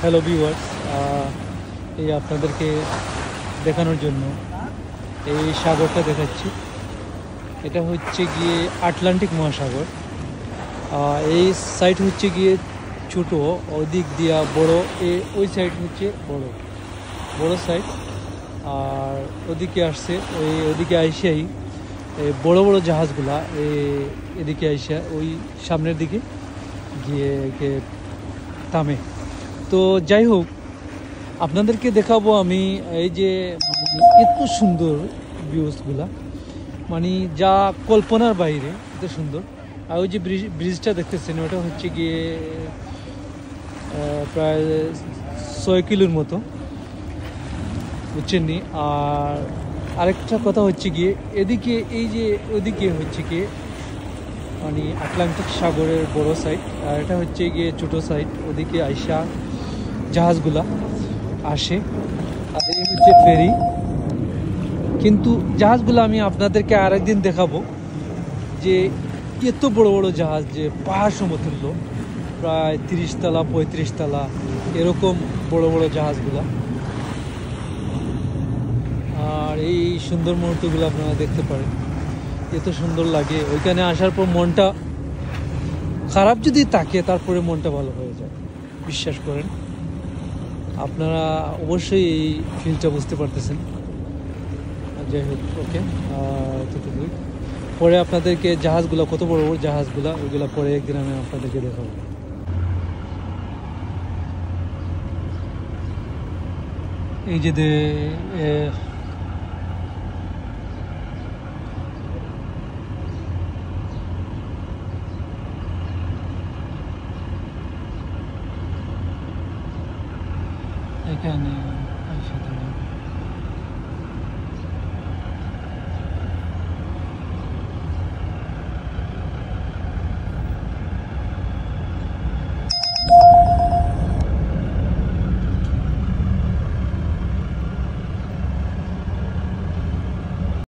Hello viewers, এই আপনাদেরকে দেখানোর জন্য এই সাগরটা দেখাচ্ছি। এটা হচ্ছে গিয়ে আটলান্টিক মহাসাগর। এই সাইড হচ্ছে গিয়ে ছোটো, ওদিক দিয়া বড়, ওই সাইড হচ্ছে বড় বড় সাইড। আর ওদিকে আসছে ওদিকে আইসাই বড় বড় জাহাজগুলা এদিকে আইসা ওই সামনের দিকে গিয়ে থামে। তো যাই হোক, আপনাদেরকে দেখাবো আমি এই যে এত সুন্দর ভিউসগুলা, মানে যা কল্পনার বাইরে, এত সুন্দর। আর ওই যে ব্রিজটা দেখতেছেন, ওটা হচ্ছে গিয়ে প্রায় 6 কিলোর মতো, বুঝছেন নি। আর আরেকটা কথা হচ্ছে গিয়ে এদিকে এই যে ওদিকে হচ্ছে গিয়ে মানে আটলান্টিক সাগরের বড় সাইড, আর এটা হচ্ছে গিয়ে ছোটো সাইড। ওদিকে আইসা জাহাজগুলা আসে, আর এই হচ্ছে ফেরি। কিন্তু জাহাজগুলো আমি আপনাদেরকে আরেকদিন দেখাবো, যে এত বড় বড় জাহাজ, যে পাহাড় সমতুল্য, প্রায় 30 তলা 35 তলা এরকম বড় বড় জাহাজগুলা। আর এই সুন্দর মুহূর্তগুলো আপনারা দেখতে পারেন, এত সুন্দর লাগে। ওইখানে আসার পর মনটা খারাপ যদি থাকে, তারপরে মনটা ভালো হয়ে যায়, বিশ্বাস করেন। আপনারা অবশ্যই এই ফিলটা বুঝতে পারতেছেন। যাই হোক, ওকে, এতটুকুই। পরে আপনাদেরকে জাহাজগুলো, কত বড় বড় জাহাজগুলা, ওইগুলো পরে একদিন আমি আপনাদেরকে দেখাবো। এই যে এখানে